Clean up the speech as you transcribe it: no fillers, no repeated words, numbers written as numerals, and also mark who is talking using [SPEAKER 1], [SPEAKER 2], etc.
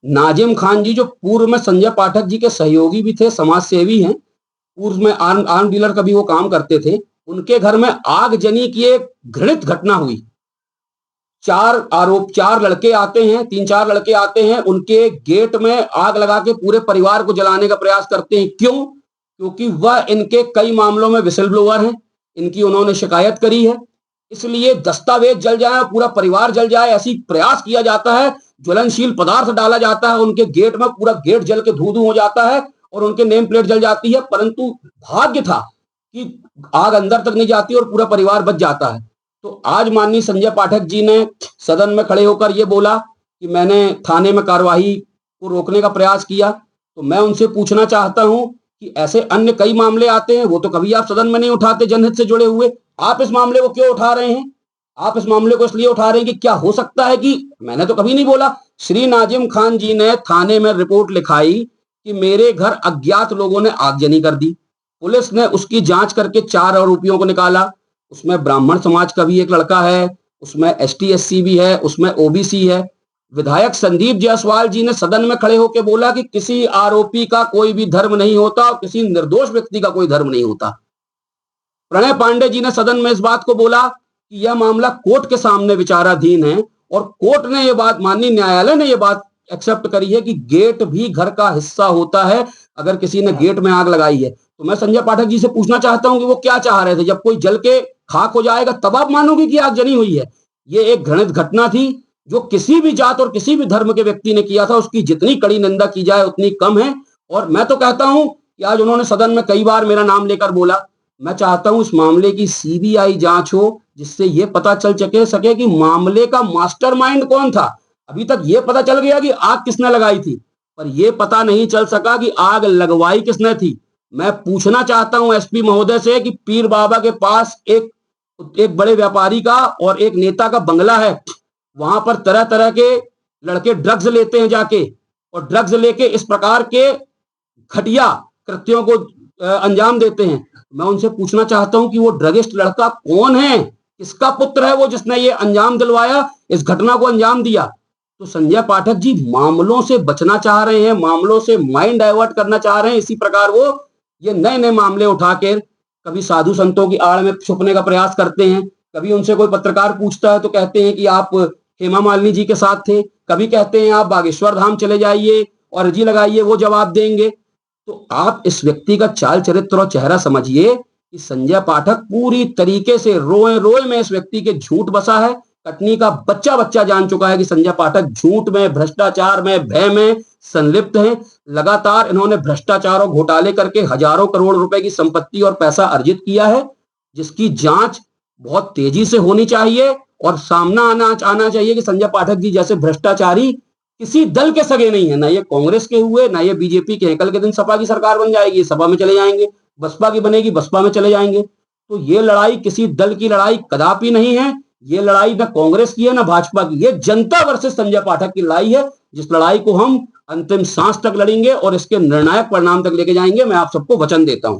[SPEAKER 1] नाजिम खान जी जो पूर्व में संजय पाठक जी के सहयोगी भी थे, समाज सेवी हैं, पूर्व में आर्म डीलर का भी वो काम करते थे। उनके घर में आगजनी की एक घृणित घटना हुई। 4 लड़के आते हैं, 3-4 लड़के आते हैं, उनके गेट में आग लगा के पूरे परिवार को जलाने का प्रयास करते हैं। क्यों? क्योंकि वह इनके कई मामलों में व्हिसल ब्लोअर हैं, इनकी उन्होंने शिकायत करी है। इसलिए दस्तावेज जल जाए, पूरा परिवार जल जाए, ऐसी प्रयास किया जाता है। ज्वलनशील पदार्थ डाला जाता है उनके गेट में, पूरा गेट जल के धू-धू हो जाता है और उनके नेम प्लेट जल जाती है। परंतु भाग्य था कि आग अंदर तक नहीं जाती और पूरा परिवार बच जाता है। तो आज माननीय संजय पाठक जी ने सदन में खड़े होकर ये बोला कि मैंने थाने में कार्यवाही को रोकने का प्रयास किया। तो मैं उनसे पूछना चाहता हूं कि ऐसे अन्य कई मामले आते हैं, वो तो कभी आप सदन में नहीं उठाते जनहित से जुड़े हुए। आप इस मामले को क्यों उठा रहे हैं? आप इस मामले को इसलिए उठा रहे हैं कि क्या हो सकता है कि मैंने तो कभी नहीं बोला। श्री नाजिम खान जी ने थाने में रिपोर्ट लिखाई कि मेरे घर अज्ञात लोगों ने आगजनी कर दी। पुलिस ने उसकी जांच करके 4 आरोपियों को निकाला। उसमें ब्राह्मण समाज का भी एक लड़का है, उसमें एसटी-एससी भी है, उसमें ओबीसी है। विधायक संदीप जायसवाल जी ने सदन में खड़े होकर बोला कि किसी आरोपी का कोई भी धर्म नहीं होता और किसी निर्दोष व्यक्ति का कोई धर्म नहीं होता। प्रणय पांडे जी ने सदन में इस बात को बोला कि यह मामला कोर्ट के सामने विचाराधीन है और कोर्ट ने यह बात, माननीय न्यायालय ने यह बात एक्सेप्ट करी है कि गेट भी घर का हिस्सा होता है अगर किसी ने गेट में आग लगाई है। तो मैं संजय पाठक जी से पूछना चाहता हूं कि वो क्या चाह रहे थे? जब कोई जल के खाक हो जाएगा तब आप मानोगे कि आग जनी हुई है? ये एक घृणित घटना थी जो किसी भी जात और किसी भी धर्म के व्यक्ति ने किया था। उसकी जितनी कड़ी निंदा की जाए उतनी कम है। और मैं तो कहता हूं कि आज उन्होंने सदन में कई बार मेरा नाम लेकर बोला, मैं चाहता हूं इस मामले की सीबीआई जांच हो, जिससे यह पता चल सके कि मामले का मास्टरमाइंड कौन था। अभी तक यह पता चल गया कि आग किसने लगाई थी, पर यह पता नहीं चल सका कि आग लगवाई किसने थी। मैं पूछना चाहता हूं एसपी महोदय से कि पीर बाबा के पास एक बड़े व्यापारी का और एक नेता का बंगला है। वहां पर तरह तरह के लड़के ड्रग्स लेते हैं जाके, और ड्रग्स लेके इस प्रकार के घटिया कृत्यों को अंजाम देते हैं। मैं उनसे पूछना चाहता हूं कि वो ड्रगिस्ट लड़का कौन है, किसका पुत्र है वो, जिसने ये अंजाम दिलवाया, इस घटना को अंजाम दिया। तो संजय पाठक जी मामलों से बचना चाह रहे हैं, मामलों से माइंड डाइवर्ट करना चाह रहे हैं। इसी प्रकार वो ये नए नए मामले उठा के कभी साधु संतों की आड़ में छुपने का प्रयास करते हैं। कभी उनसे कोई पत्रकार पूछता है तो कहते हैं कि आप हेमा मालिनी जी के साथ थे, कभी कहते हैं आप बागेश्वर धाम चले जाइए और अर्जी लगाइए, वो जवाब देंगे। तो आप इस व्यक्ति का चाल चरित्र और चेहरा समझिए कि संजय पाठक पूरी तरीके से रोए रोए में इस व्यक्ति के झूठ बसा है। कटनी का बच्चा बच्चा जान चुका है कि संजय पाठक झूठ में, भ्रष्टाचार में, भय में संलिप्त हैं। लगातार इन्होंने भ्रष्टाचार और घोटाले करके हजारों करोड़ रुपए की संपत्ति और पैसा अर्जित किया है, जिसकी जांच बहुत तेजी से होनी चाहिए और सामना आना चाहिए कि संजय पाठक जी जैसे भ्रष्टाचारी किसी दल के सगे नहीं है। ना ये कांग्रेस के हुए, ना ये बीजेपी के हैं। कल के दिन सपा की सरकार बन जाएगी, सपा में चले जाएंगे, बसपा की बनेगी, बसपा में चले जाएंगे। तो ये लड़ाई किसी दल की लड़ाई कदापि नहीं है। ये लड़ाई ना कांग्रेस की है ना भाजपा की, ये जनता वर्सेस संजय पाठक की लड़ाई है, जिस लड़ाई को हम अंतिम सांस तक लड़ेंगे और इसके निर्णायक परिणाम तक लेके जाएंगे। मैं आप सबको वचन देता हूं।